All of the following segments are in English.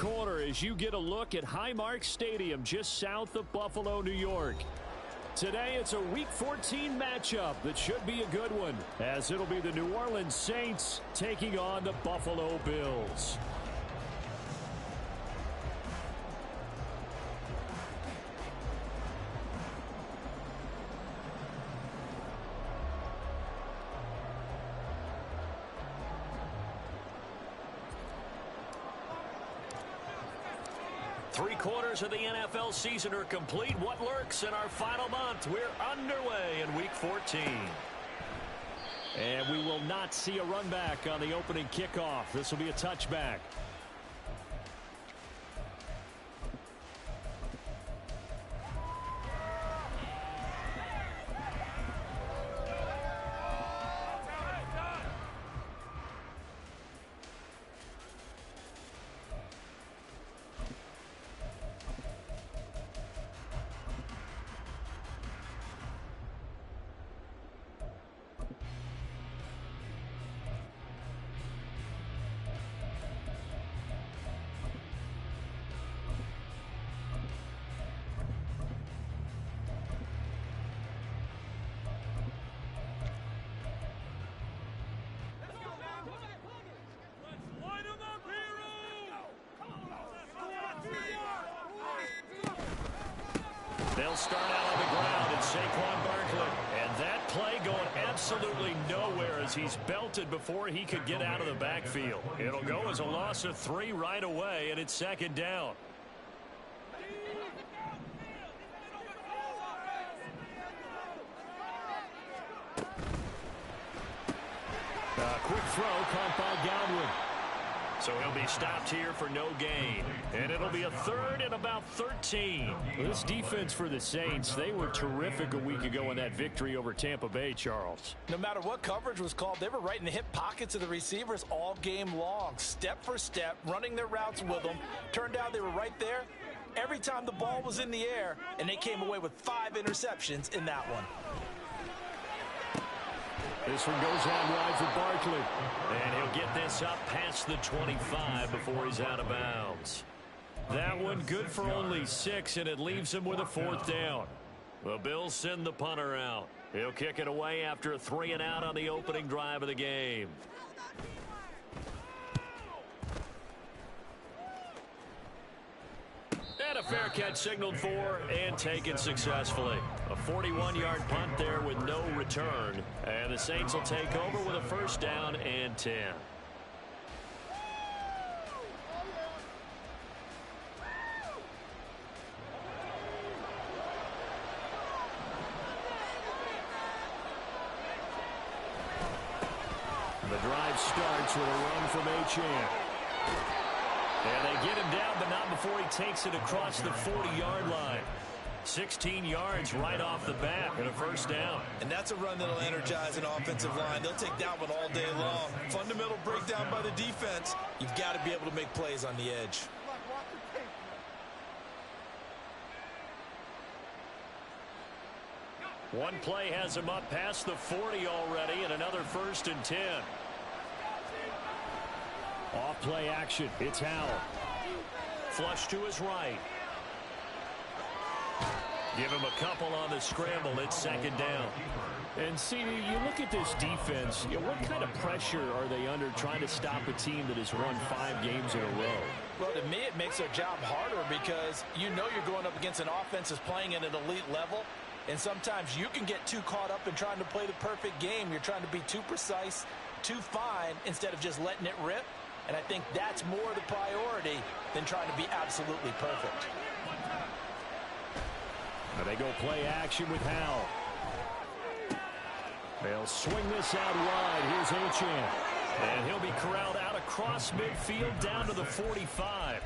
corner as you get a look at Highmark Stadium just south of Buffalo, New York. Today it's a Week 14 matchup that should be a good one, as it'll be the New Orleans Saints taking on the Buffalo Bills. Three-quarters of the NFL season are complete. What lurks in our final month? We're underway in Week 14. And we will not see a run back on the opening kickoff. This will be a touchback. They'll start out on the ground and Saquon Barkley. And that play going absolutely nowhere as he's belted before he could get out of the backfield. It'll go as a loss of 3 right away, and it's second down. Quick throw caught by Godwin. So he'll be stopped here for no gain. And it'll be a third and about 13. This defense for the Saints, they were terrific a week ago in that victory over Tampa Bay, Charles. No matter what coverage was called, they were right in the hip pockets of the receivers all game long. Step for step, running their routes with them. Turned out they were right there every time the ball was in the air, and they came away with 5 interceptions in that one. This one goes out wide for Barkley. And he'll get this up past the 25 before he's out of bounds. That one good for only 6, and it leaves him with a 4th down. The Bills send the punter out. He'll kick it away after a 3-and-out on the opening drive of the game. And a fair catch signaled for and taken successfully. A 41-yard punt there with no return. And the Saints will take over with a 1st down and 10. The drive starts with a run from Achane. And they get him down, but not before he takes it across the 40-yard line. 16 yards right off the bat and a 1st down. And that's a run that'll energize an offensive line. They'll take that one all day long. Fundamental breakdown by the defense. You've got to be able to make plays on the edge. One play has him up past the 40 already, and another 1st and 10. Off play action. It's Howell. Flush to his right. Give him a couple on the scramble. It's 2nd down. And see, you look at this defense, what kind of pressure are they under trying to stop a team that has won 5 games in a row? Well, to me, it makes their job harder because you know you're going up against an offense that's playing at an elite level. And sometimes you can get too caught up in trying to play the perfect game. You're trying to be too precise, too fine, instead of just letting it rip. And I think that's more the priority than trying to be absolutely perfect. Now they go play action with Howell. They'll swing this out wide. Here's Achane. And he'll be corralled out across midfield down to the 45.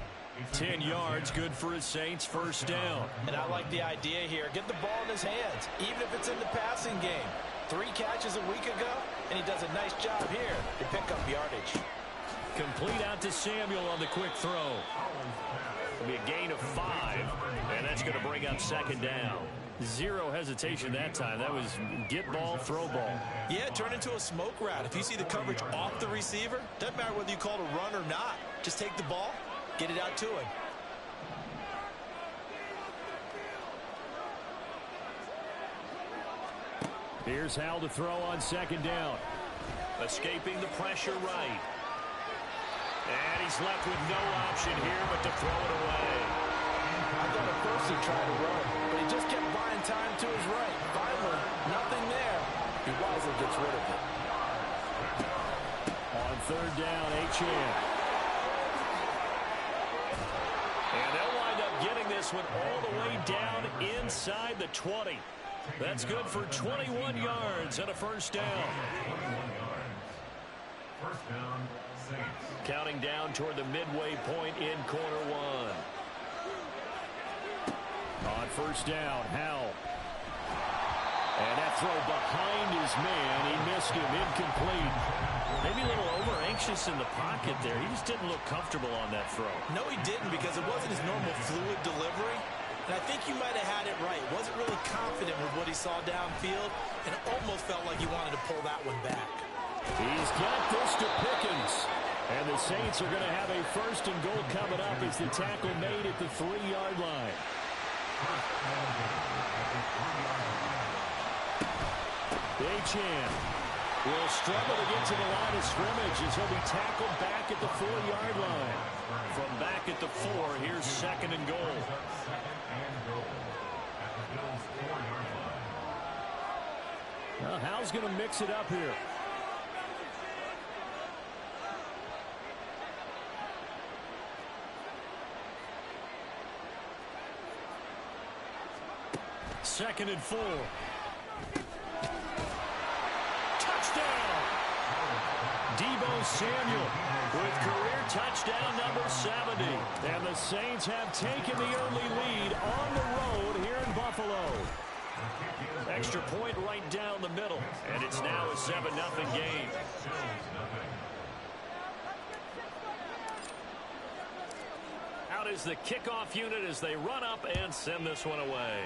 10 yards, good for his Saints, 1st down. And I like the idea here. Get the ball in his hands, even if it's in the passing game. 3 catches a week ago, and he does a nice job here to pick up yardage. Complete out to Samuel on the quick throw. It'll be a gain of 5, and that's going to bring up 2nd down. 0 hesitation that time. That was get ball, throw ball. Yeah, it turned into a smoke route. If you see the coverage off the receiver, doesn't matter whether you call it a run or not. Just take the ball get it out to him. Here's Howell to throw on second down. Escaping the pressure right. And he's left with no option here but to throw it away. I thought at first he tried to run, but he just kept buying time to his right. Finally, nothing there. He wisely gets rid of it. On third down, Achane. And they'll wind up getting this one all the way down inside the 20. That's good for 21 yards and a first down. First down, Saints. Counting down toward the midway point in quarter one. On first down, Howell. And that throw behind his man. He missed him. Incomplete. Maybe a little over-anxious in the pocket there. He just didn't look comfortable on that throw. No, he didn't, because it wasn't his normal fluid delivery. And I think you might have had it right. Wasn't really confident with what he saw downfield, and almost felt like he wanted to pull that one back. He's got this to Pickens. And the Saints are going to have a first and goal coming up as the tackle made at the 3-yard line. Achane will struggle to get to the line of scrimmage as he'll be tackled back at the 4-yard line. From back at the 4, here's second and goal. Well, Howell's going to mix it up here. Second and 4. Touchdown! Deebo Samuel with career touchdown number 70. And the Saints have taken the early lead on the road here in Buffalo. Extra point right down the middle. And it's now a 7-0 game. Out is the kickoff unit as they run up and send this one away.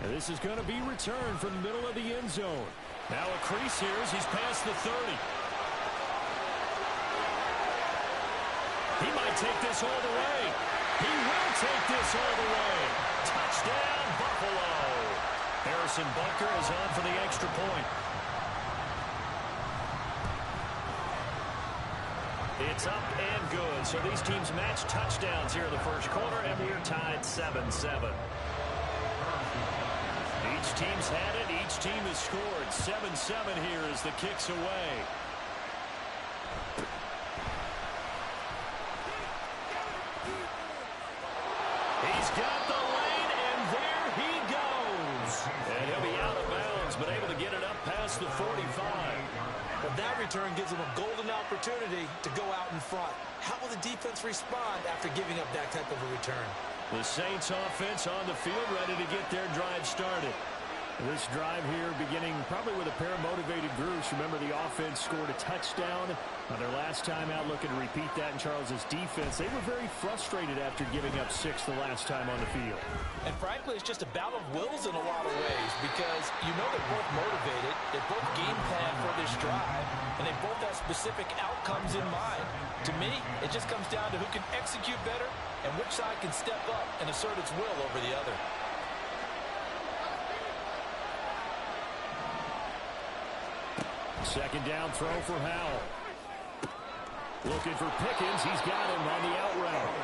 And this is going to be returned from the middle of the end zone. Now a crease here as he's past the 30. He might take this all the way. He will take this all the way. Touchdown, Buffalo. Harrison Butker is on for the extra point. It's up and good. So these teams match touchdowns here in the first quarter, and we're tied 7-7. Each team's had it. Each team has scored. 7-7 here as the kick's away. He's got the lane, and there he goes. And he'll be out of bounds, but able to get it up past the 45. But that return gives him a golden opportunity to go out in front. How will the defense respond after giving up that type of a return? The Saints offense on the field, ready to get their drive started. This drive here beginning probably with a pair of motivated groups. Remember, the offense scored a touchdown on their last time out, looking to repeat that in Charles's defense. They were very frustrated after giving up 6 the last time on the field. And frankly, it's just a battle of wills in a lot of ways, because you know they're both motivated, they both game plan for this drive, and they both have specific outcomes in mind. To me, it just comes down to who can execute better and which side can step up and assert its will over the other. Second down throw for Howell. Looking for Pickens. He's got him on the out route.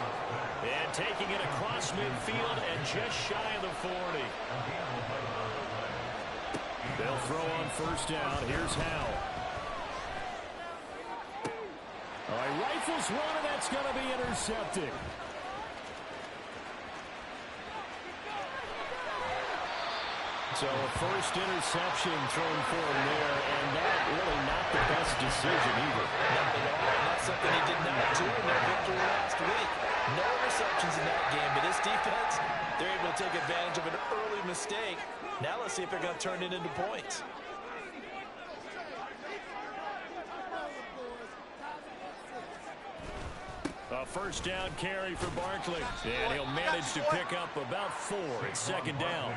And taking it across midfield and just shy of the 40. They'll throw on first down. Here's Howell. All right, rifles one, and that's going to be intercepted. So a first interception thrown for him there, and that really not the best decision either. Not at all. Not something he did not do in their victory last week. No interceptions in that game, but this defense, they're able to take advantage of an early mistake. Now let's see if they're going to turn it into points. A first down carry for Barkley. And he'll manage to pick up about 4. It's second down.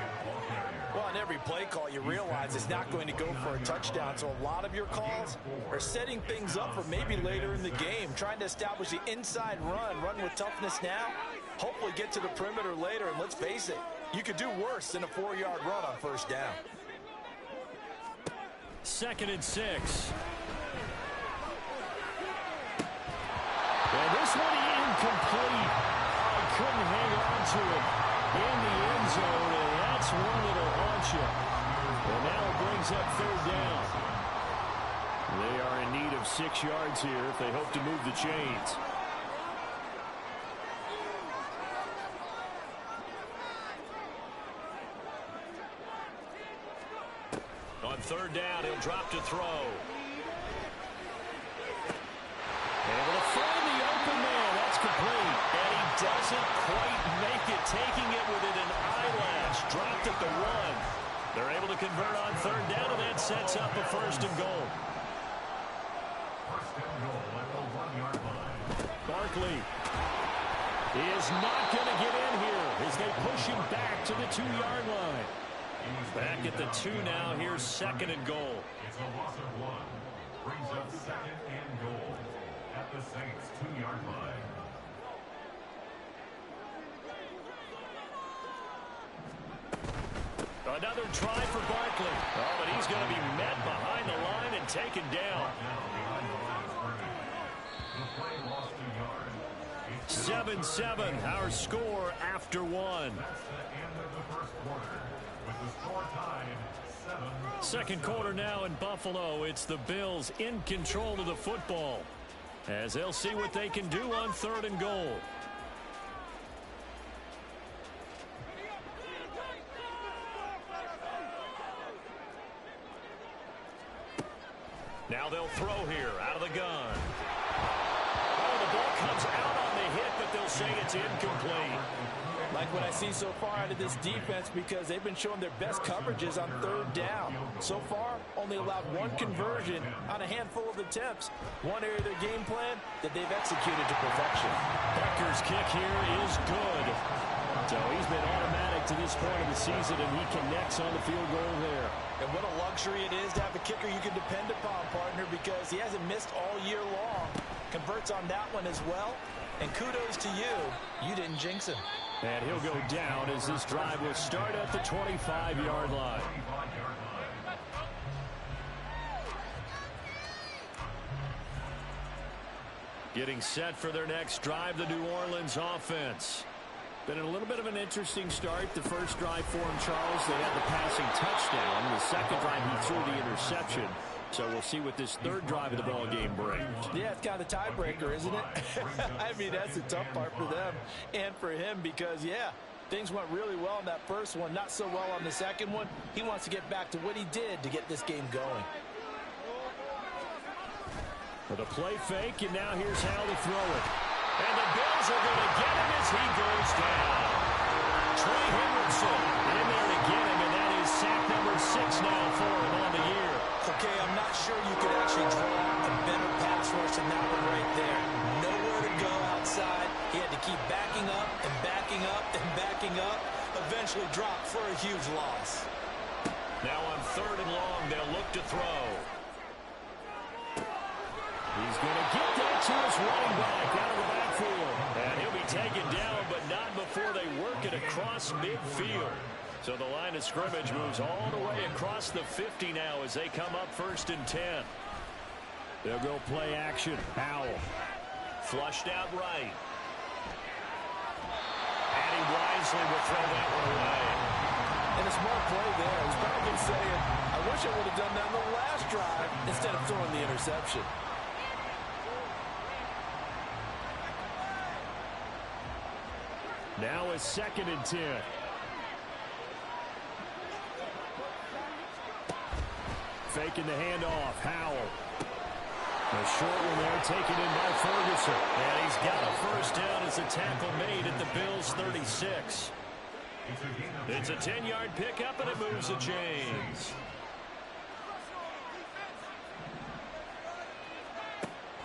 Well, on every play call, you realize it's not going to go for a touchdown. So a lot of your calls are setting things up for maybe later in the game, trying to establish the inside run with toughness now, hopefully get to the perimeter later. And let's face it, you could do worse than a 4-yard run on first down. Second and 6. And this one incomplete. I couldn't hang on to it in the end zone, and that's one that'll haunt you. And now it brings up third down. They are in need of 6 yards here if they hope to move the chains. On third down, he'll drop to throw. Able to find the open man. That's complete. And he doesn't quite make it, taking it within an eyelash. Dropped at the 1. They're able to convert on third down, and that sets up a first and goal. First and goal at the 1-yard line. Barkley is not going to get in here as they push him back to the 2-yard line. Back at the 2 now. Here's second and goal. It's a loss of 1. Brings up second and goal at the Saints' 2-yard line. Another try for Barkley. Oh, but he's going to be met behind the line and taken down. The play lost 2 yards. 7-7, our score after 1. That's the end of the first quarter, with the score tied 7. Second quarter now in Buffalo. It's the Bills in control of the football, as they'll see what they can do on third and goal. Now they'll throw here out of the gun. Oh, the ball comes out on the hit, but they'll say it's incomplete. Like what I see so far out of this defense, because they've been showing their best coverages on third down. So far, only allowed 1 conversion on a handful of attempts. One area of their game plan that they've executed to perfection. Becker's kick here is good. So he's been automatic to this point of the season, and he connects on the field goal there. And what a luxury it is to have a kicker you can depend upon, partner, because he hasn't missed all year long. Converts on that one as well. And kudos to you. You didn't jinx him. And he'll go down as this drive will start at the 25-yard line. Getting set for their next drive, the New Orleans offense. Been a little bit of an interesting start. The first drive for him, Charles, they had the passing touchdown. The second drive, he threw the interception. So we'll see what this third drive of the ball game brings. Yeah, it's kind of a tiebreaker, isn't it? I mean, that's the tough part for them and for him because, yeah, things went really well in that first one, not so well on the second one. He wants to get back to what he did to get this game going. With a play fake, and now here's how to throw it. And the Bills are going to get him as he goes down. Trey Hendrickson in there to get him, and that is sack number 6 now for him on the year. Okay, I'm not sure you could actually draw a better pass rush than that one right there. Nowhere to go outside. He had to keep backing up and backing up and backing up. Eventually dropped for a huge loss. Now on third and long, they'll look to throw. He's going to get that to his running back out of the backfield. And he'll be taken down, but not before they work it across midfield. So the line of scrimmage moves all the way across the 50 now as they come up 1st and 10. They'll go play action. Howell. Flushed out right. And he wisely will throw that one away. And a smart play there. He's probably saying, I wish I would have done that on the last drive instead of throwing the interception. Now a 2nd and 10. Faking the handoff. Howell. A short one there taken in by Ferguson. And he's got a first down as a tackle made at the Bills' 36. It's a 10-yard pickup, and it moves the chains.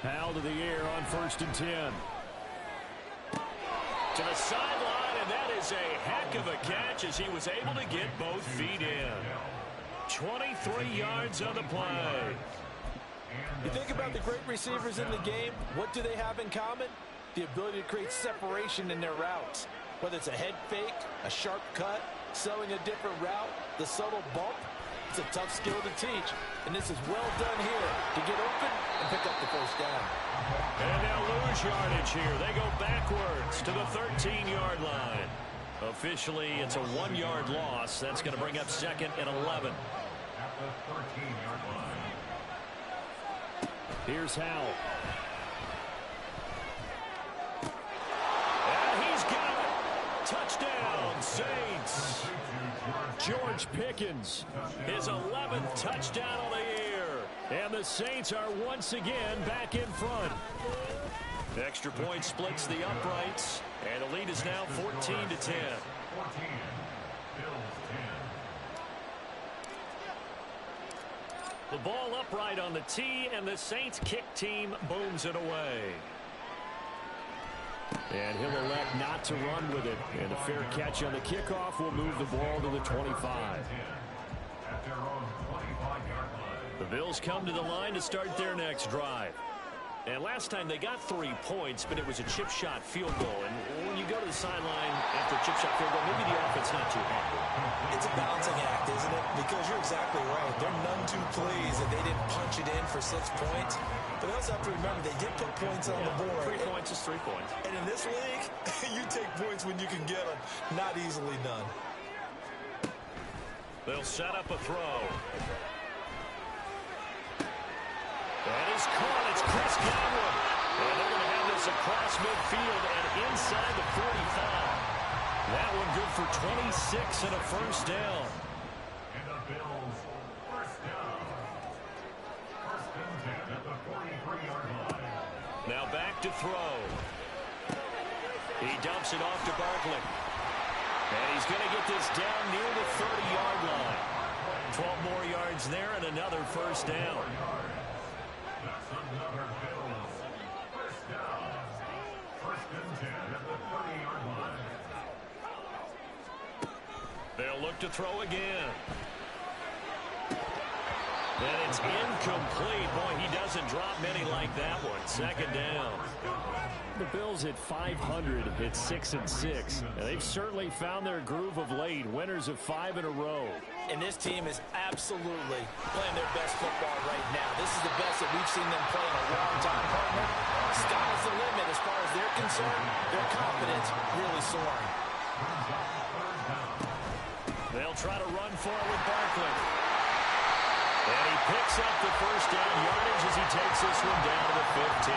Howell to the air on 1st and 10. To the sideline, and that is a heck of a catch as he was able to get both feet in. 23 yards on the play. You think about the great receivers in the game, what do they have in common? The ability to create separation in their routes. Whether it's a head fake, a sharp cut, selling a different route, the subtle bump, it's a tough skill to teach. And this is well done here to get open and pick up the first down. And they'll lose yardage here. They go backwards to the 13-yard line. Officially, it's a 1-yard loss. That's going to bring up 2nd and 11. At the 13-yard line. Here's Howell. And he's got it. Touchdown, Saints. George Pickens, his 11th touchdown of the year. And the Saints are once again back in front. Extra point splits the uprights, and the lead is now 14-10. 14. Bills 10. The ball upright on the tee, and the Saints kick team booms it away. And he'll elect not to run with it. And a fair catch on the kickoff will move the ball to the 25. At their own 25-yard line. The Bills come to the line to start their next drive. And last time they got 3 points, but it was a chip shot field goal. And when you go to the sideline after a chip shot field goal, maybe the offense not too happy. It's a balancing act, isn't it? Because you're exactly right. They're none too pleased that they didn't punch it in for 6 points. But they also have to remember they did put points on the board. 3 points is 3 points. And in this league, you take points when you can get them. Not easily done. They'll set up a throw. That is caught. It's Chris Godwin. And they're going to have this across midfield and inside the 45. That one good for 26 and a first down. And the Bills first down. First and 10 at the 43-yard line. Now back to throw. He dumps it off to Barkley. And he's going to get this down near the 30-yard line. 12 more yards there and another first down. That's another Bills first down. First and 10 at the 30-yard line. They'll look to throw again. And it's incomplete. Boy, he doesn't drop many like that one. Second down. The Bills at 500 at 6-6. And they've certainly found their groove of late. Winners of 5 in a row. And this team is absolutely playing their best football right now. This is the best that we've seen them play in a long time, partner. Sky's the limit as far as they're concerned. Their confidence really soaring. They'll try to run for it with Barkley. And he picks up the first down yardage as he takes this one down to the 15.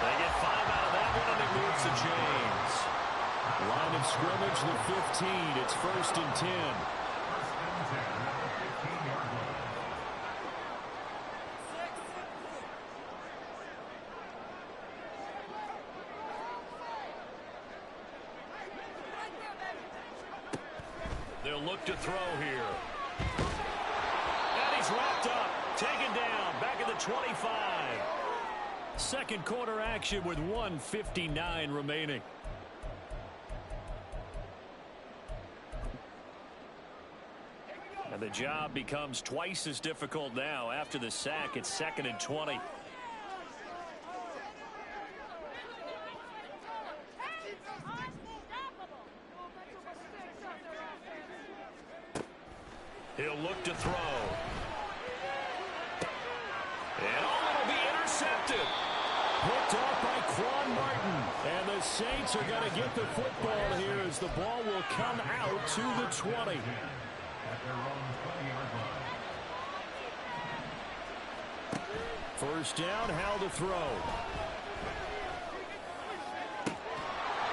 They get 5 out of that one, and it moves to James. Line of scrimmage, the 15. It's first and 10. They'll look to throw here. And he's wrapped up. Taken down. Back at the 25. Second quarter action with 1:59 remaining. And the job becomes twice as difficult now. After the sack, it's 2nd and 20. He'll look to throw. And it'll be intercepted. Picked off by Quan Martin. And the Saints are going to get the football here as the ball will come out to the 20. First down, how to throw.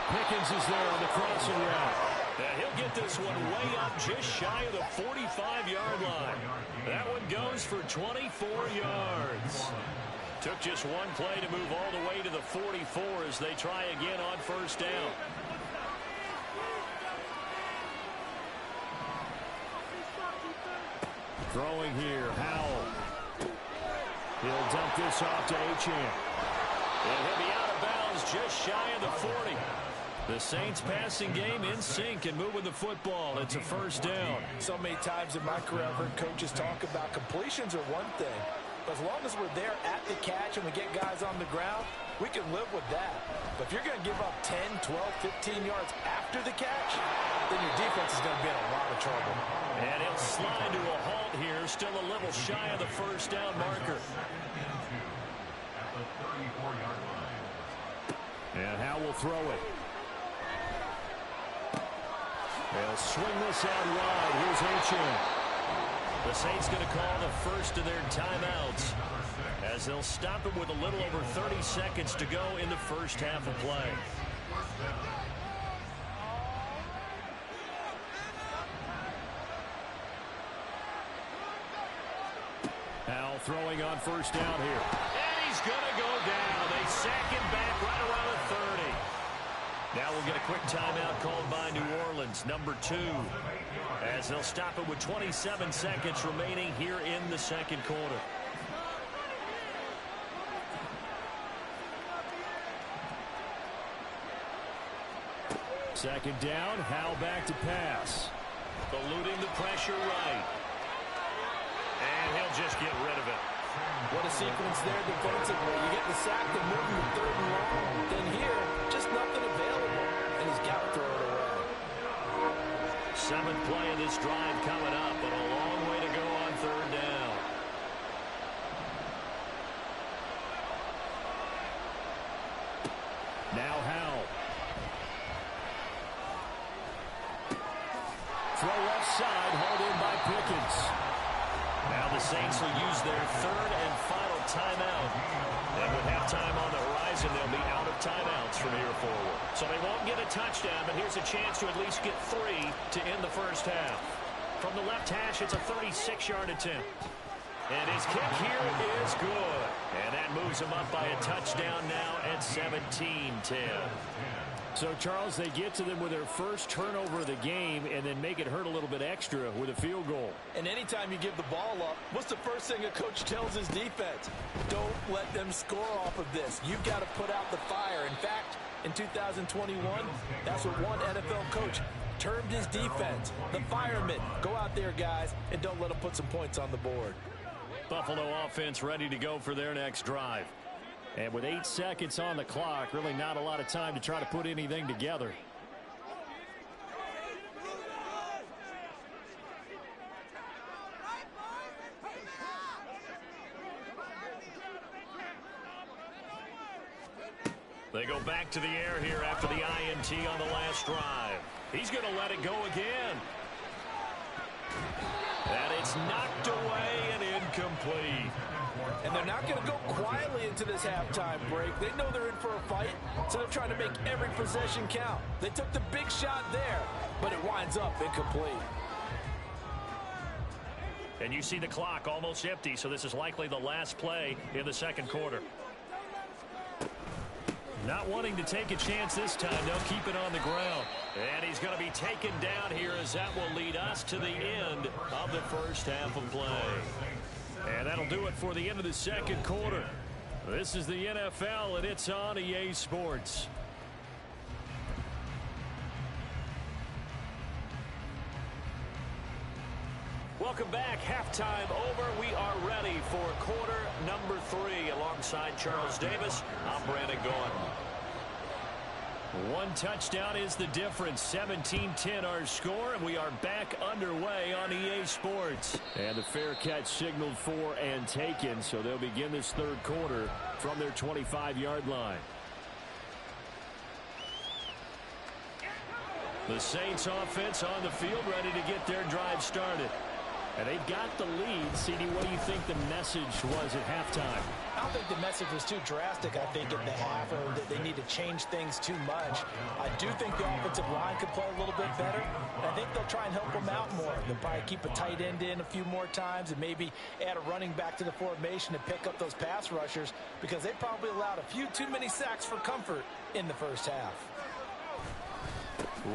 Pickens is there on the crossing route. And he'll get this one way up just shy of the 45-yard line. That one goes for 24 yards. Took just one play to move all the way to the 44 as they try again on first down. Throwing here, Howell. He'll dump this off to Achane. And he'll be out of bounds just shy of the 40. The Saints passing game in sync and moving the football. It's a first down. So many times in my career I've heard coaches talk about completions are one thing. As long as we're there at the catch and we get guys on the ground, we can live with that. But if you're going to give up 10, 12, 15 yards after the catch, then your defense is going to be in a lot of trouble. And he'll slide to a halt here, still a little shy of the first down marker. At the 34-yard line. And Howe will throw it. They'll swing this out wide. Here's Achane. The Saints going to call the first of their timeouts as they'll stop it with a little over 30 seconds to go in the first half of play. Howe throwing on first down here. And he's going to go down. They sack him back right around the 30. Now we'll get a quick timeout called by New Orleans, number 2, as they'll stop it with 27 seconds remaining here in the second quarter. Second down, Howe back to pass. Eluding the pressure right. And he'll just get rid of it. What a sequence there defensively. You get the sack and moving to 3rd and long. Then here, just nothing available. And he's got to throw it away. 7th play of this drive coming up, but a long way to go on 3rd down. Now Howe. Throw left side, hauled in by Pickens. Now the Saints will use their 3rd and final timeout. And with halftime on the horizon, they'll be out of timeouts from here forward. So they won't get a touchdown, but here's a chance to at least get 3 to end the first half. From the left hash, it's a 36-yard attempt. And his kick here is good. And that moves him up by a touchdown now at 17-10. So, Charles, they get to them with their first turnover of the game and then make it hurt a little bit extra with a field goal. And anytime you give the ball up, what's the first thing a coach tells his defense? Don't let them score off of this. You've got to put out the fire. In fact, in 2021, that's what one NFL coach termed his defense. The firemen. Go out there, guys, and don't let them put some points on the board. Buffalo offense ready to go for their next drive. And with 8 seconds on the clock, really not a lot of time to try to put anything together. They go back to the air here after the INT on the last drive. He's going to let it go again. And it's knocked away and incomplete. And they're not going to go quietly into this halftime break. They know they're in for a fight, so they're trying to make every possession count. They took the big shot there, but it winds up incomplete. And you see the clock almost empty, so this is likely the last play in the second quarter. Not wanting to take a chance this time. They'll keep it on the ground. And he's going to be taken down here as that will lead us to the end of the first half of play. And that'll do it for the end of the second quarter. This is the NFL, and it's on EA Sports. Welcome back. Halftime over. We are ready for quarter number 3. Alongside Charles Davis, I'm Brandon Gaudin. One touchdown is the difference. 17-10 our score, and we are back underway on EA Sports. And the fair catch signaled for and taken, so they'll begin this third quarter from their 25-yard line. The Saints offense on the field ready to get their drive started. And they've got the lead. CD, what do you think the message was at halftime? I don't think the message was too drastic, I think, at the half, or that they need to change things too much. I do think the offensive line could play a little bit better, and I think they'll try and help them out more. They'll probably keep a tight end in a few more times and maybe add a running back to the formation to pick up those pass rushers, because they probably allowed a few too many sacks for comfort in the first half.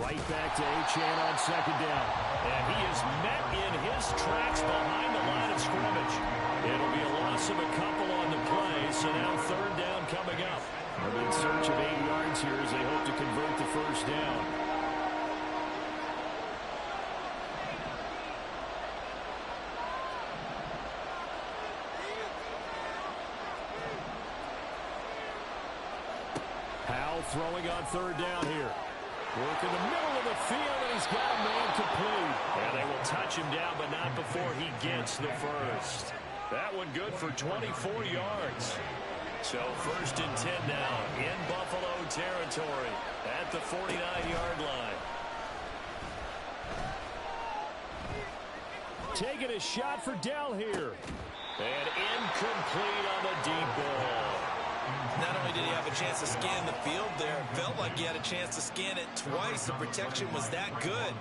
Right back to Achane on second down. And he is met in his tracks behind the line of scrimmage. It'll be a loss of a couple on the play, so now third down coming up. They'll be in search of 8 yards yards here as they hope to convert the first down. Powell throwing on third down here. Work in the middle of the field, and he's got a man complete. And they will touch him down, but not before he gets the first. That one good for 24 yards. So first and 10 now in Buffalo territory at the 49-yard line. Taking a shot for Dell here. And incomplete on the deep ball. Not only did he have a chance to scan the field there, it felt like he had a chance to scan it twice. The protection was that good.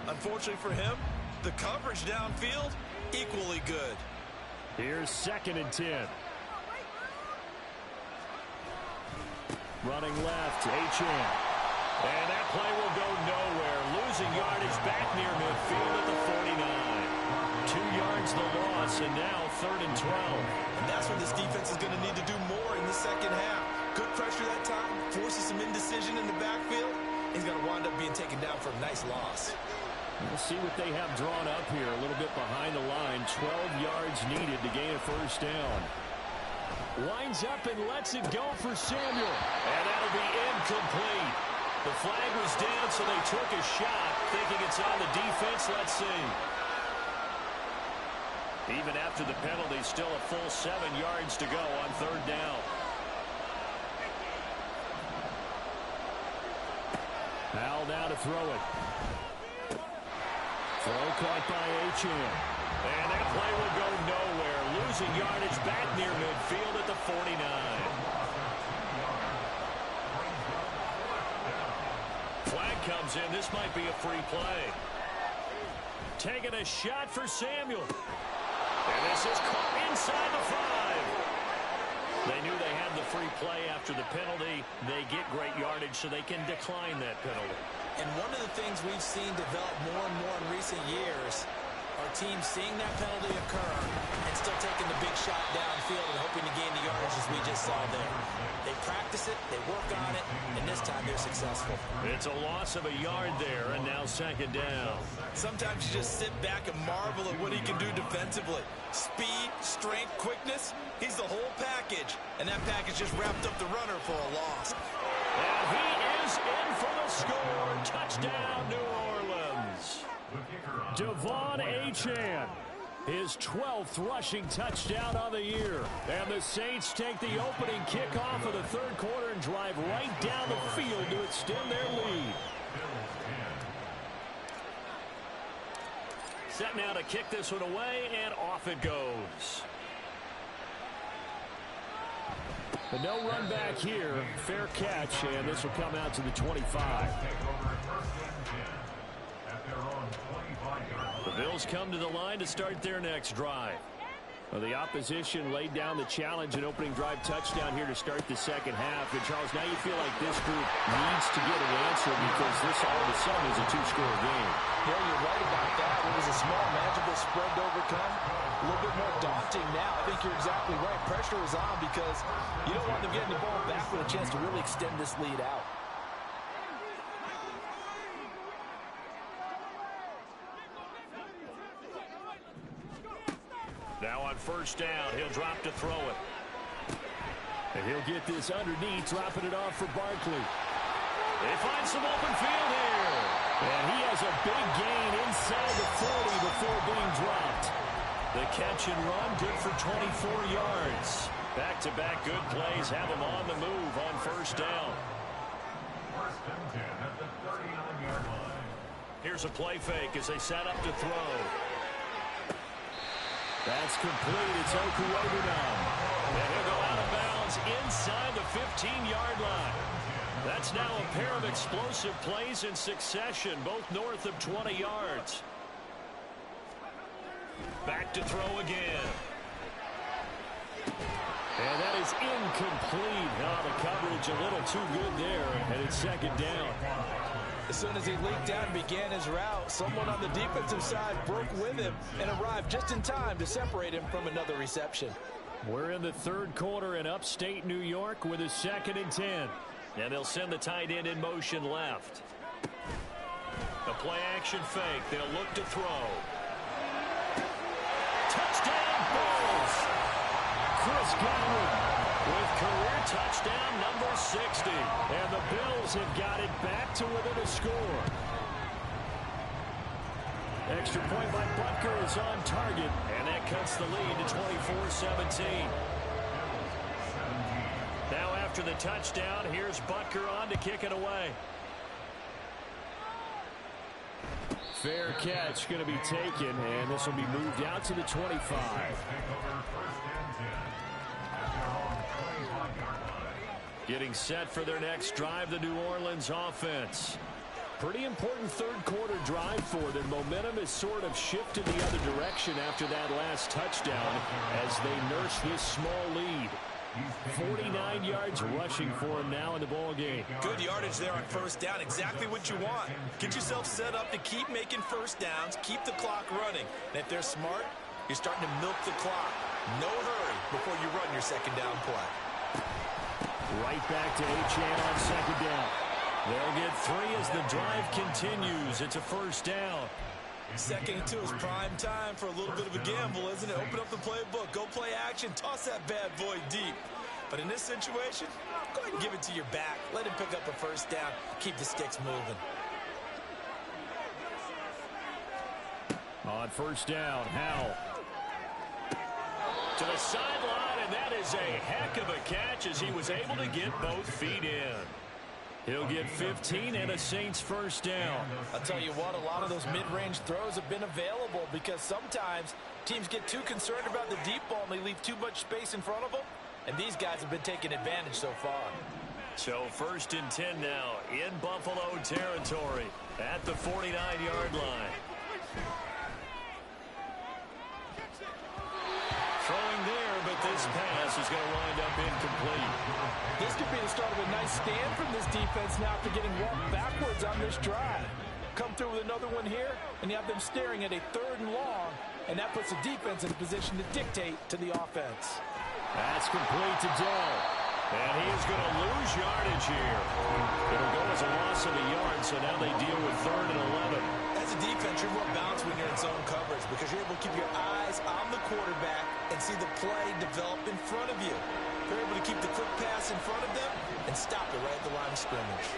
Unfortunately for him, the coverage downfield, equally good. Here's second and 10. Running left, Achane. And that play will go nowhere. Losing yardage back near midfield at the 49. 2 yards the loss, and now third and 12. And that's when this defense is going to need to do more in the second half. Good pressure that time, forces some indecision in the backfield. He's going to wind up being taken down for a nice loss. We'll see what they have drawn up here. A little bit behind the line. 12 yards needed to gain a first down. Winds up and lets it go for Samuel. And that'll be incomplete. The flag was down, so they took a shot, thinking it's on the defense. Let's see. Even after the penalty, still a full 7 yards to go on third down. Powell now to throw it. Throw caught by Achane. And that play will go nowhere. Losing yardage back near midfield at the 49. Flag comes in. This might be a free play. Taking a shot for Samuel. And this is caught inside the 5. They knew they had the free play after the penalty. They get great yardage, so they can decline that penalty. And one of the things we've seen develop more and more in recent years are teams seeing that penalty occur and still taking the big shot downfield and hoping to gain the yardage as we just saw there. They practice it, they work on it, and this time they're successful. It's a loss of a yard there, and now second down. Sometimes you just sit back and marvel at what he can do defensively. Speed, strength, quickness, he's the whole package. And that package just wrapped up the runner for a loss. And he is in for the score. Touchdown, New Orleans. Devon Achane, his 12th rushing touchdown on the year. And the Saints take the opening kickoff of the third quarter and drive right down the field to extend their lead. Set now to kick this one away, and off it goes. But no run back here. Fair catch, and this will come out to the 25. The Bills come to the line to start their next drive. Well, the opposition laid down the challenge and opening drive touchdown here to start the second half. And, Charles, now you feel like this group needs to get an answer because this all of a sudden is a two-score game. Yeah, you're right about that. It was a small, manageable spread to overcome. A little bit more daunting now. I think you're exactly right. Pressure is on because you don't want them getting the ball back with a chance to really extend this lead out. Now on first down, he'll drop to throw it. And he'll get this underneath, dropping it off for Barkley. They find some open field here. And he has a big gain inside the 40 before being dropped. The catch and run, good for 24 yards. Back-to-back good plays have him on the move on first down. First and 10 at the 39-yard line. Here's a play fake as they set up to throw. That's complete. It's Okuwabunam. And he'll go out of bounds inside the 15-yard line. That's now a pair of explosive plays in succession, both north of 20 yards. Back to throw again. And that is incomplete. Now the coverage a little too good there, and it's second down. As soon as he leaked out and began his route, someone on the defensive side broke with him and arrived just in time to separate him from another reception. We're in the third quarter in upstate New York with a second and 10. And they'll send the tight end in motion left. A play-action fake. They'll look to throw. Touchdown, Bills! Chris Godwin with career touchdown number 60. And the Bills have got it back to within a score. Extra point by Butker is on target. And that cuts the lead to 24-17. Now after the touchdown, here's Butker on to kick it away. Fair catch going to be taken, and this will be moved out to the 25. Getting set for their next drive, the New Orleans offense. Pretty important third quarter drive for them. Momentum has sort of shifted the other direction after that last touchdown as they nurse this small lead. 49 yards rushing for him now in the ball game. Good yardage there on first down. Exactly what you want. Get yourself set up to keep making first downs, keep the clock running. And if they're smart, you're starting to milk the clock. No hurry before you run your second down play. Right back to Achane on second down. They'll get 3 as the drive continues. It's a first down. Second and 2 is prime time for a little bit of a gamble, isn't it? Open up the playbook, go play action, toss that bad boy deep. But in this situation, go ahead and give it to your back. Let him pick up a first down. Keep the sticks moving. On first down, Howell. To the sideline, and that is a heck of a catch as he was able to get both feet in. He'll get 15 and a Saints first down. I'll tell you what, a lot of those mid-range throws have been available because sometimes teams get too concerned about the deep ball and they leave too much space in front of them. And these guys have been taking advantage so far. So first and 10 now in Buffalo territory at the 49-yard line. Throwing there, but this pass is going to wind up incomplete. This could be the start of a nice stand from this defense now after getting walked backwards on this drive. Come through with another one here, and you have them staring at a 3rd and long, and that puts the defense in a position to dictate to the offense. That's complete to Dell. And he is going to lose yardage here. It'll go as a loss of a yard, so now they deal with 3rd and 11. As a defense, you're more balanced when you're in zone coverage because you're able to keep your eyes on the quarterback and see the play develop in front of you. You're able to keep the quick pass in front of them and stop it right at the line of scrimmage.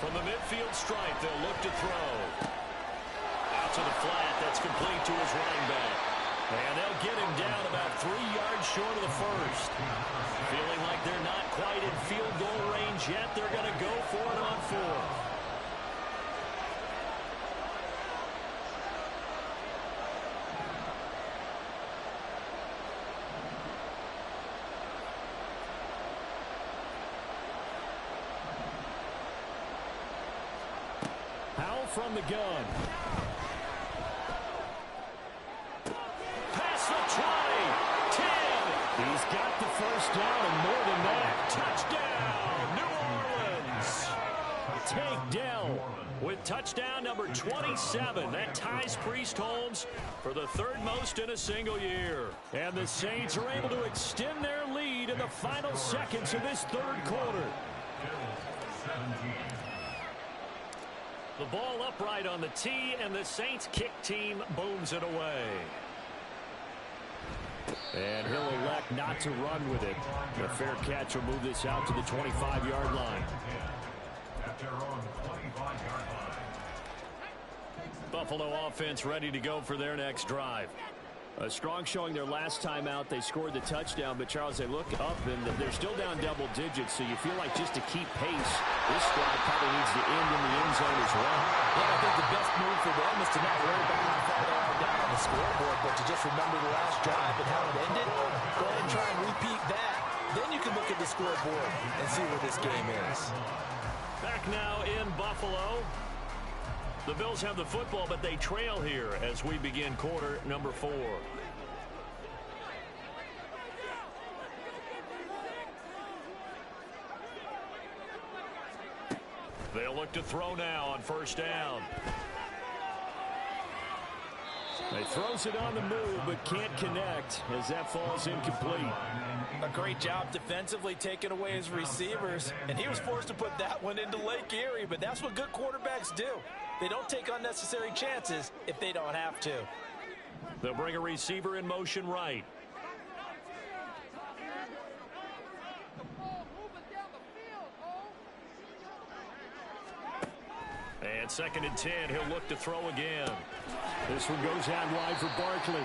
From the midfield stripe, they'll look to throw. Out to the flat. That's complete to his running back. And they'll get him down about 3 yards short of the first. Feeling like they're not quite in field goal range yet, they're going to go for it on 4th. Howell from the gun. Past the 20. 10. He's got the first down and more than that. Touchdown, New Orleans. Tank Dell with touchdown number 27. That ties Priest Holmes for the 3rd most in a single year. And the Saints are able to extend their lead in the final seconds of this 3rd quarter. The ball upright on the tee, and the Saints kick team booms it away. And he'll elect not to run with it. The fair catch will move this out to the 25-yard line. Buffalo offense ready to go for their next drive. A strong showing their last time out. They scored the touchdown, but Charles, they look up and they're still down double digits, so you feel like just to keep pace, this drive probably needs to end in the end zone as well. Yeah, I think the best move for them is to not worry about how far they are down on the scoreboard, but to just remember the last drive and how it ended. Go ahead and try and repeat that. Then you can look at the scoreboard and see where this game is. Back now in Buffalo. The Bills have the football, but they trail here as we begin quarter number 4. They'll look to throw now on first down. He throws it on the move, but can't connect as that falls incomplete. A great job defensively taking away his receivers, and he was forced to put that one into Lake Erie, but that's what good quarterbacks do. They don't take unnecessary chances if they don't have to. They'll bring a receiver in motion right. And 2nd and 10, he'll look to throw again. This one goes out wide for Barkley.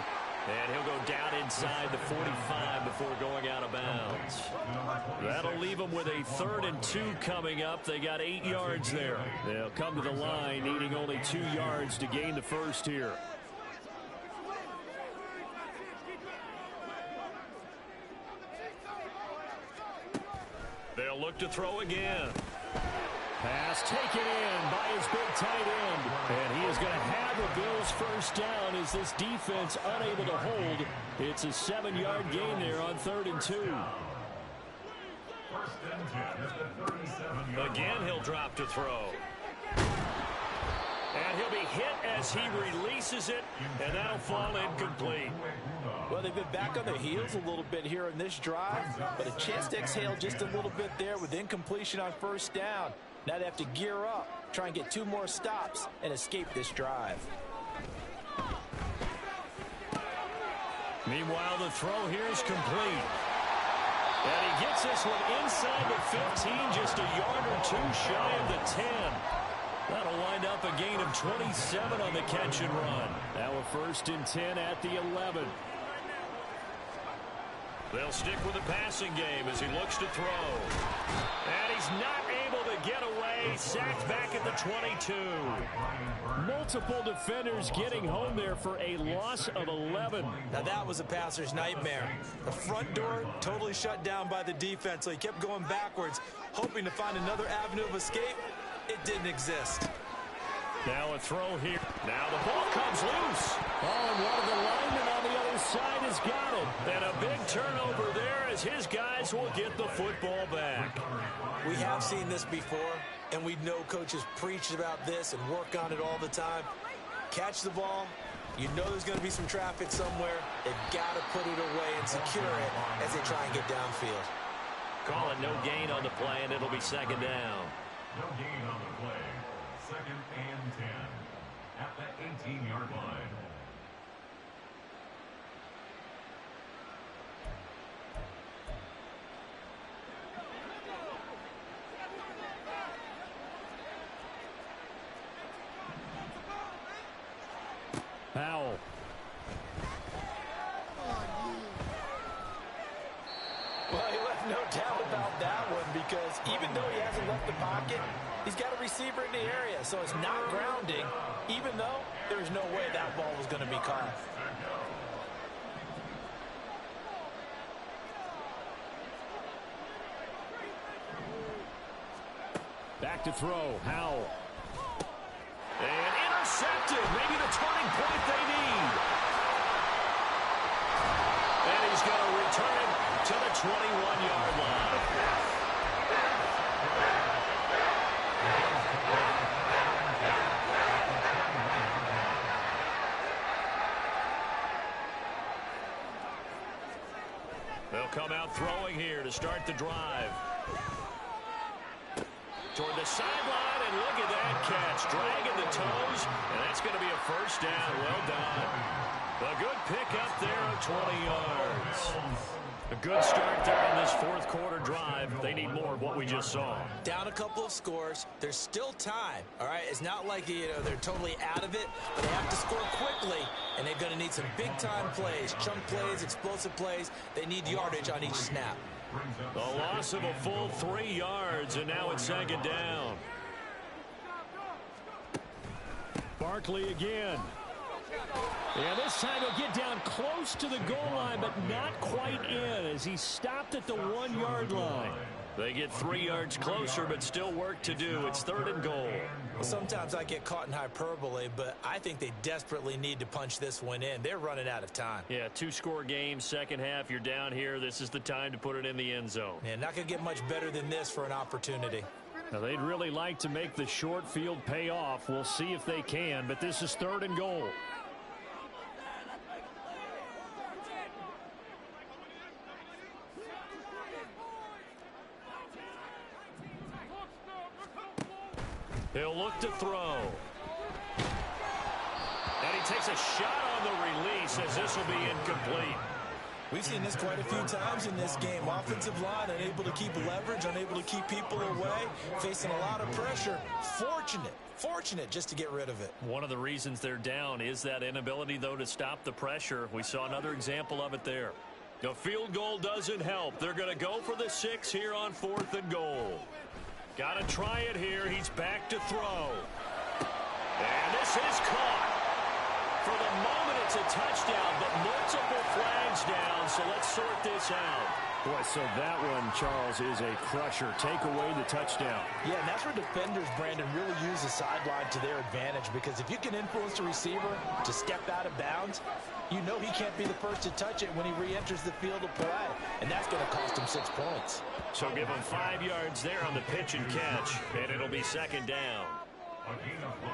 And he'll go down inside the 45 before going out of bounds. That'll leave them with a 3rd and 2 coming up. They got 8 yards there. They'll come to the line needing only 2 yards to gain the first here. They'll look to throw again. Pass taken in by his big tight end. And he is going to have the Bills first down as this defense unable to hold. It's a 7-yard gain there on 3rd and 2. Again, he'll drop to throw. And he'll be hit as he releases it, and that'll fall incomplete. Well, they've been back on their heels a little bit here in this drive, but a chance to exhale just a little bit there with incompletion on first down. Now they have to gear up, try and get 2 more stops, and escape this drive. Meanwhile, the throw here is complete. And he gets this one inside the 15, just a yard or 2 shy of the 10. That'll wind up a gain of 27 on the catch and run. Now a 1st and 10 at the 11. They'll stick with the passing game as he looks to throw. And he's not able to get away. Sacked back at the 22. Multiple defenders getting home there for a loss of 11. Now that was a passer's nightmare. The front door totally shut down by the defense, so he kept going backwards, hoping to find another avenue of escape. It didn't exist. Now a throw here. Now the ball comes loose. Oh, and one of the linemen on the other side has got it. And a big turnover there as his guys will get the football back. We have seen this before, and we know coaches preach about this and work on it all the time. Catch the ball. You know there's going to be some traffic somewhere. They've got to put it away and secure it as they try and get downfield. Call it no gain on the play, and it'll be 2nd down. No gain on the play. 2nd and 10 at the 18-yard line. Powell. Well, he left no doubt about that one because even though he hasn't left the pocket, he's got a receiver in the area, so it's not grounding, even though there's no way that ball was going to be caught. Back to throw. Howell. And intercepted. Maybe the turning point they need. And he's going to return it to the 21-yard line. They'll come out throwing here to start the drive. Toward the sideline, and look at that catch. Dragging the toes, and that's going to be a first down. Well done. A good pickup there of 20 yards. A good start there on this 4th quarter drive. They need more of what we just saw. Down a couple of scores. There's still time, all right? It's not like, they're totally out of it, but they have to score quickly, and they're going to need some big-time plays, chunk plays, explosive plays. They need yardage on each snap. A loss of a full 3 yards, and now it's 2nd down. Barkley again. And this time he'll get down close to the goal line, but not quite in as he stopped at the 1-yard line. They get 3 yards closer, but still work to do. It's 3rd and goal. Well, sometimes I get caught in hyperbole, but I think they desperately need to punch this one in. They're running out of time. Yeah, 2-score game, second half, you're down here. This is the time to put it in the end zone. Yeah, not going to get much better than this for an opportunity. Now, they'd really like to make the short field pay off. We'll see if they can, but this is 3rd and goal. He'll look to throw. And he takes a shot on the release as this will be incomplete. We've seen this quite a few times in this game. Offensive line unable to keep leverage, unable to keep people away, facing a lot of pressure. Fortunate just to get rid of it. One of the reasons they're down is that inability, though, to stop the pressure. We saw another example of it there. The field goal doesn't help. They're going to go for the 6 here on 4th and goal. Got to try it here. He's back to throw. And this is caught. For the moment, it's a touchdown, but multiple flags down, so let's sort this out. Boy, so that one, Charles, is a crusher. Take away the touchdown. Yeah, and that's where defenders, Brandon, really use the sideline to their advantage, because if you can influence the receiver to step out of bounds, you know he can't be the first to touch it when he re-enters the field of play, and that's going to cost him 6 points. So give him 5 yards there on the pitch and catch, and it'll be 2nd down. A gain of 5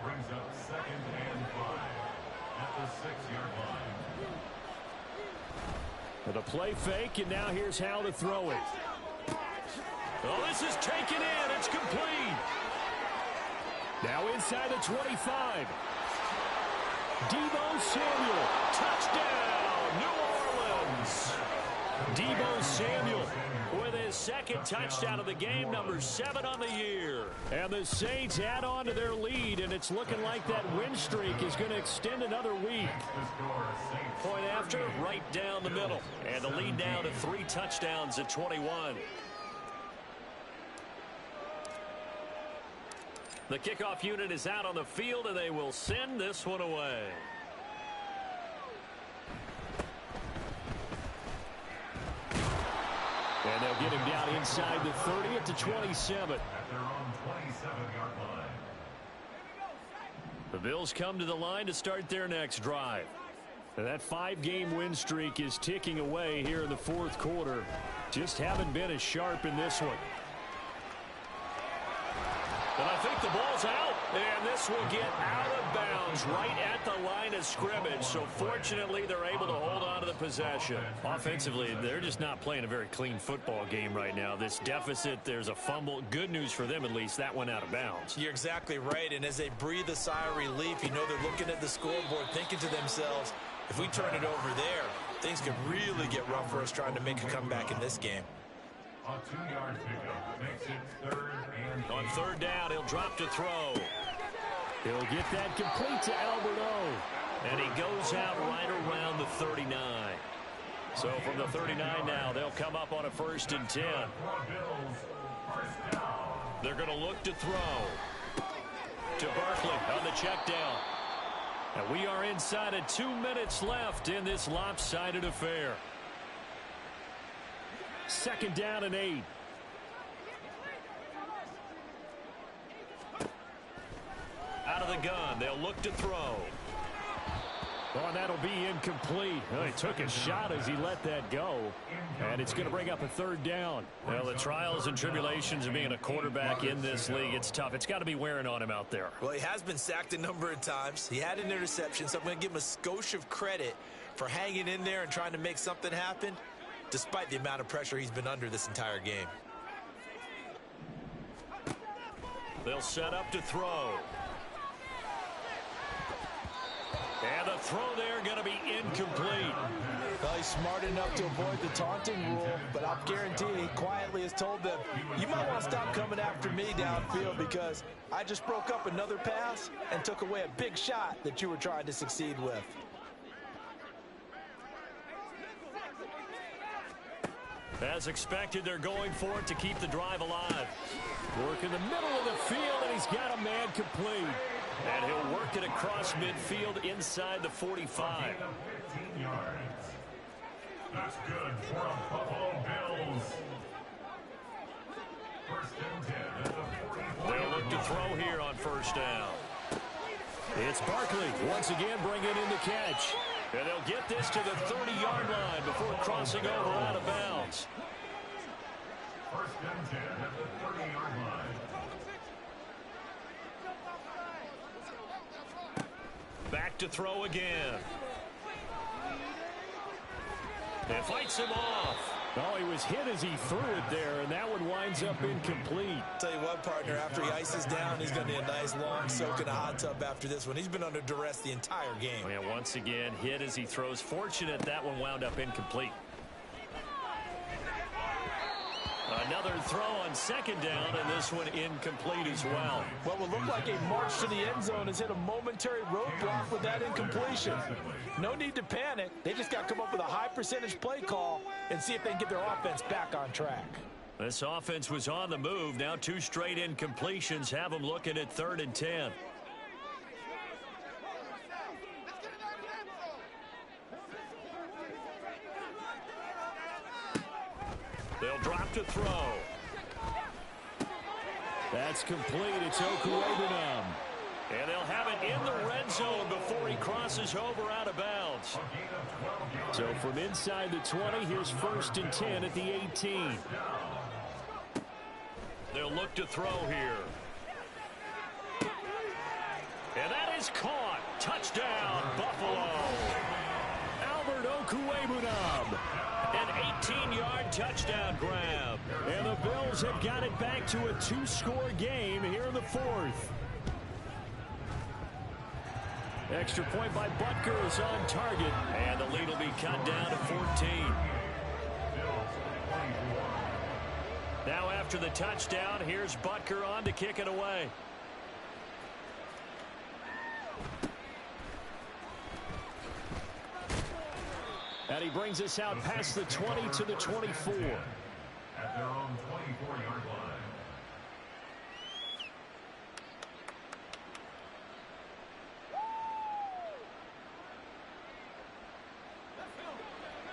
brings up 2nd and 5 at the 6-yard line. With a play fake, and now here's how to throw it. Oh, this is taken in. It's complete. Now inside the 25. Deebo Samuel. Touchdown, New Orleans. Deebo Samuel with his 2nd touchdown of the game, number 7 on the year. And the Saints add on to their lead, and it's looking like that win streak is going to extend another week. Point after, right down the middle. And the lead down to 3 touchdowns at 21. The kickoff unit is out on the field, and they will send this one away. And they'll get him down inside the 30 at the 27. At their own 27-yard line. The Bills come to the line to start their next drive. And that 5-game win streak is ticking away here in the 4th quarter. Just haven't been as sharp in this one. And I think the ball's out. And this will get out of bounds right at the line of scrimmage. So fortunately, they're able to hold on to the possession. Offensively, they're just not playing a very clean football game right now. This deficit, there's a fumble. Good news for them, at least. That went out of bounds. You're exactly right. And as they breathe a sigh of relief, you know they're looking at the scoreboard, thinking to themselves, if we turn it over there, things could really get rough for us trying to make a comeback in this game. A 2-yard pickup makes it 3rd and 8. On 3rd down, he'll drop to throw. He'll get that complete to Albert O. And he goes out right around the 39. So from the 39 now, they'll come up on a 1st and 10. They're going to look to throw. To Barkley on the check down. And we are inside of 2 minutes left in this lopsided affair. 2nd down and 8. Out of the gun, they'll look to throw. Oh, and that'll be incomplete. Well, he took a shot as he let that go, and it's going to bring up a 3rd down. Well, the trials and tribulations of being a quarterback in this league, it's tough. It's got to be wearing on him out there. Well, he has been sacked a number of times. He had an interception, so I'm going to give him a skosh of credit for hanging in there and trying to make something happen, despite the amount of pressure he's been under this entire game. They'll set up to throw. And the throw there going to be incomplete. Well, he's smart enough to avoid the taunting rule, but I'll guarantee he quietly has told them, you might want to stop coming after me downfield because I just broke up another pass and took away a big shot that you were trying to succeed with. As expected, they're going for it to keep the drive alive. Work in the middle of the field, and he's got a man complete. And he'll work it across midfield inside the 45. 15 yards. That's good for the Buffalo Bills. 1st and 10 at the 44. They'll look to throw here on 1st down. It's Barkley once again bringing in the catch. And they'll get this to the 30-yard line before crossing over out of bounds. 1st and 10 at the 30-yard line. Back to throw again. And fights him off. Oh, he was hit as he threw it there, and that one winds up incomplete. Tell you what, partner, after he ices down, he's going to need a nice long soak in a hot tub after this one. He's been under duress the entire game. Oh, yeah, once again, hit as he throws. Fortunate that one wound up incomplete. Another throw on second down, and this one incomplete as well. What would look like a march to the end zone has hit a momentary roadblock with that incompletion. No need to panic. They just got to come up with a high percentage play call and see if they can get their offense back on track. This offense was on the move. Now 2 straight incompletions have them looking at 3rd and 10. They'll drop to throw. That's complete. It's Okuegbunam. And they'll have it in the red zone before he crosses over out of bounds. So from inside the 20, here's 1st and 10 at the 18. They'll look to throw here. And that is caught. Touchdown, Buffalo. Albert Okuegbunam. An 18-yard touchdown grab. And the Bills have got it back to a 2-score game here in the 4th. Extra point by Butker is on target. And the lead will be cut down to 14. Now after the touchdown, here's Butker on to kick it away. And he brings us out past the 20 to the 24. At their own 24-yard line.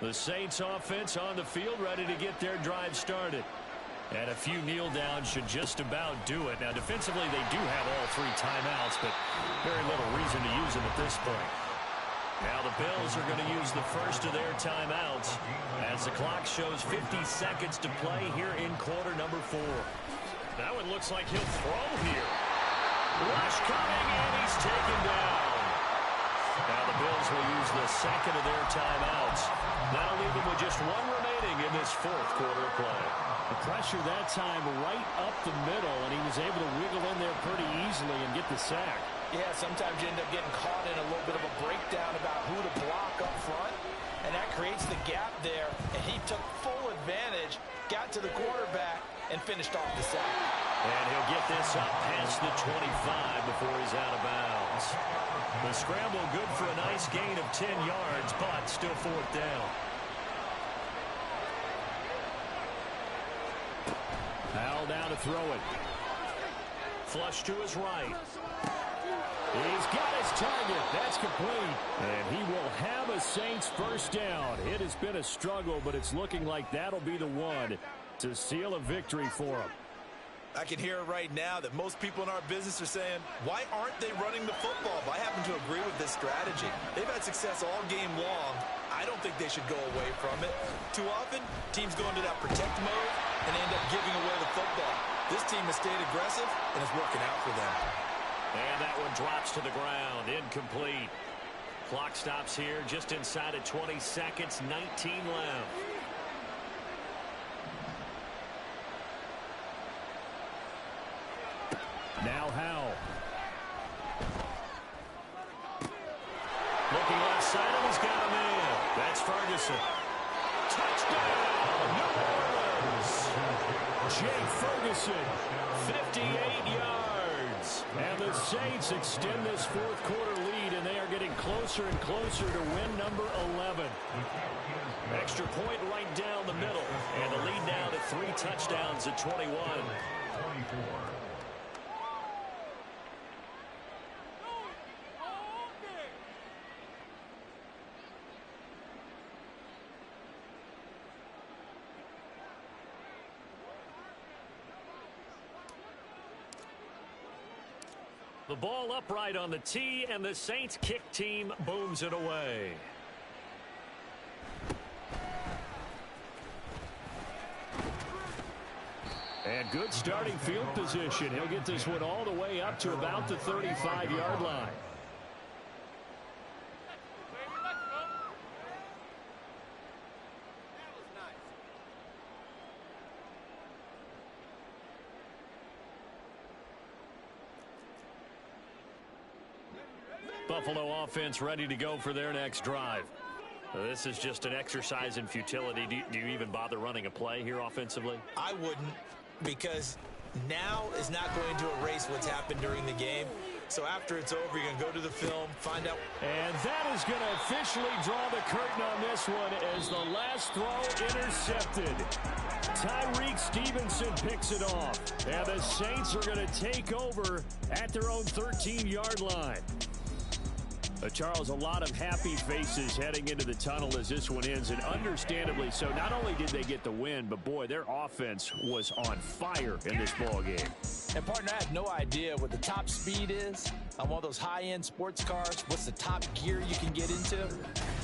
The Saints offense on the field, ready to get their drive started. And a few kneel downs should just about do it. Now defensively they do have all 3 timeouts, but very little reason to use them at this point. Now the Bills are going to use the first of their timeouts as the clock shows 50 seconds to play here in quarter number 4. Now it looks like he'll throw here. Rush coming, and he's taken down. Now the Bills will use the second of their timeouts. That'll leave them with just 1 remaining in this 4th quarter of play. The pressure that time right up the middle, and he was able to wiggle in there pretty easily and get the sack. Yeah, sometimes you end up getting caught in a little bit of a breakdown about who to block up front, and that creates the gap there, and he took full advantage, got to the quarterback, and finished off the sack. And he'll get this up past the 25 before he's out of bounds. The scramble good for a nice gain of 10 yards, but still 4th down. Howell down to throw it. Flush to his right. He's got his target. That's complete. And he will have a Saints first down. It has been a struggle, but it's looking like that'll be the one to seal a victory for him. I can hear it right now that most people in our business are saying, why aren't they running the football? I happen to agree with this strategy. They've had success all game long. I don't think they should go away from it. Too often, teams go into that protect mode and end up giving away the football. This team has stayed aggressive, and it's working out for them. And that one drops to the ground. Incomplete. Clock stops here just inside of 20 seconds. 19 left. Now Howell. Looking left side, and he's got him in. That's Ferguson. Touchdown, New Orleans. Jake Ferguson, 58 yards. And the Saints extend this 4th quarter lead, and they are getting closer and closer to win number 11. Extra point right down the middle, and the lead now to 3 touchdowns at 21. 24. The ball upright on the tee, and the Saints kick team booms it away. And good starting field position. He'll get this one all the way up to about the 35-yard line. Buffalo offense ready to go for their next drive. This is just an exercise in futility. Do you even bother running a play here offensively? I wouldn't, because now is not going to erase what's happened during the game. So after it's over, you're going to go to the film, find out. And that is going to officially draw the curtain on this one as the last throw intercepted. Tyreek Stevenson picks it off. And the Saints are going to take over at their own 13-yard line. Charles, a lot of happy faces heading into the tunnel as this one ends, and understandably so. Not only did they get the win, but boy, their offense was on fire in this ball game. And partner, I have no idea what the top speed is on one of those high-end sports cars. What's the top gear you can get into?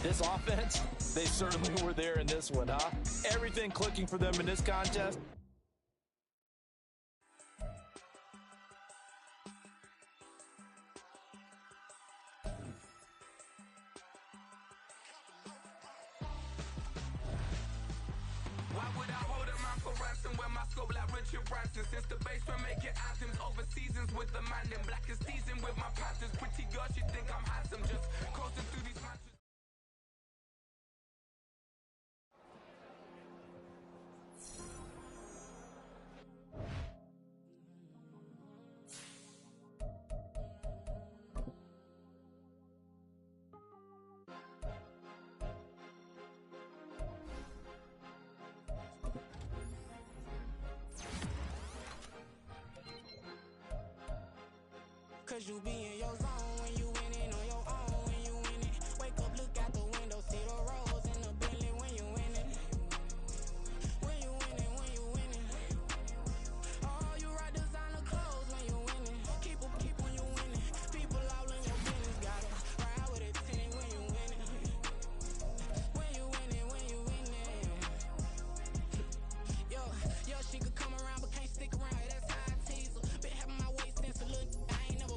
This offense, they certainly were there in this one, huh? Everything clicking for them in this contest. Why would I hold a man for ransom when my scope like Richard Branson? Since the base from making anthems over seasons with the man in black is teasing with my Panthers. Pretty girl, she think I'm handsome, just coasting through these matches. Cause you be in your zone when you winning on your own when you winning. Wake up, look out the window, see the rose in the Bentley when you winning. When you winning, when you winning. Oh, you ride designer clothes when you winning. Keep when you winning. People all in your business, gotta ride with a 10 when you winning. When you winning, when you winning. Yo, she could come around but can't stick around. That's how I tease her. Been having my waist since a little.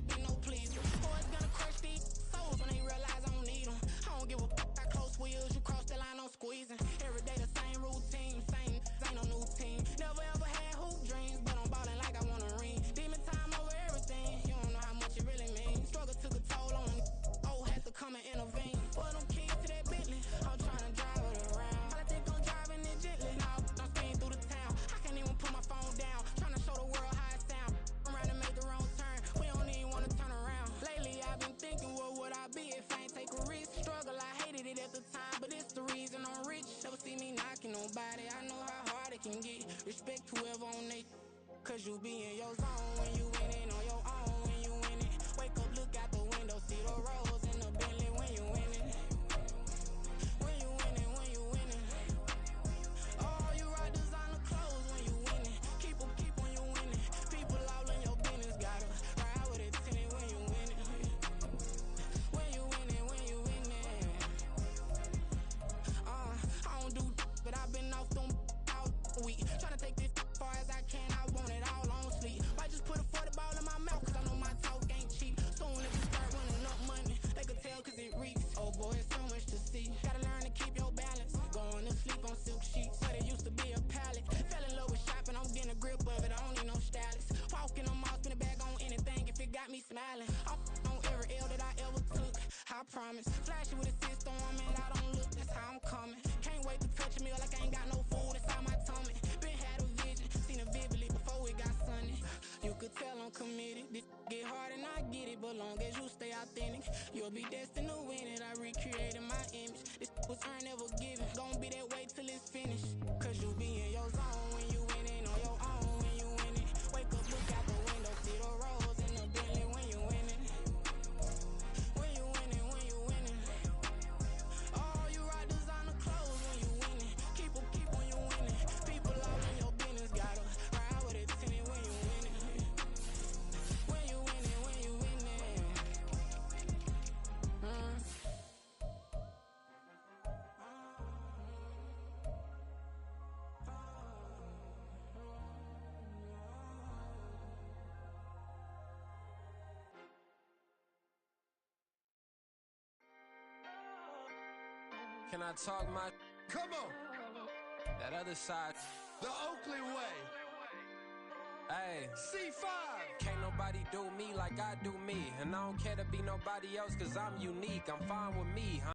Be no pleaser. Boys gonna crush these souls when they realize I don't need them. I don't give a fuck how close wheels you cross the line, I'm squeezing. Every day the same routine, ain't no new team. Never ever had hoop dreams, but I'm ballin' like I want a ring. Demon time over everything, you don't know how much it really means. Struggle took a toll on them, had to come and intervene. Boy, them keys to that Bentley, I'm tryna drive it around. I think I'm driving it gently, now I'm speeding through the town. I can't even put my phone down, tryna show the world how it sound. I'm around and make the wrong turn, we don't even wanna turn around. Lately I've been thinking, what would I be if I ain't take a risk? Struggle, I hated it at the time, but it's the reason I'm rich. Never see me knocking nobody, I know how hard it can get. Respect whoever on they, cause you be in your zone when you winning on your own when you winning. Wake up, look out the window, see the rose in the Bentley when you winning. When you winning, when you winning. Oh, you ride designer clothes when you winning. Keep when you winning. People all in your business, gotta ride with it 10 when you winning. When you winning, when you winning. I don't do but I've been off them all week. Tryna take this far as I can, I want it all on sleep. Might just put a 40 ball in my mouth, cause I know my talk ain't cheap. Soon if you start running up money, they could tell cause it reeks. Oh boy, it's so much to see. Gotta learn to keep your balance. Going to sleep on silk sheets, but it used to be a pallet. Fell in love with shopping, I'm getting a grip of it, I don't need no stylist. Walking on mouth, spin a bag on anything if it got me smiling. I'm on every L that I ever took, I promise. Flashy with a system, man, I don't look, that's how I'm coming. Can't wait to touch a meal like I ain't got no food inside my tummy. Been had a vision, seen it vividly before it got sunny. You could tell I'm committed, this get hard and I get it, but long as you stay authentic, you'll be destined to win it. I recreated my image, this was earned, never given. Gonna be that way till it's finished, cause you be in your zone when you winning on your own when you winning. Wake up, look out the window, see the rose in the Bentley when you winning. When you winning, when you winning. Oh, you ride designer clothes when you winning. Keep when you winning. People all in your business, gotta ride with it 10 when you winning. When you winning, when you winning. Can I talk my? Come on, That other side. the Oakley way. Hey, C5. can't nobody Everybody do me like I do me. And I don't care to be nobody else, cause I'm unique. I'm fine with me.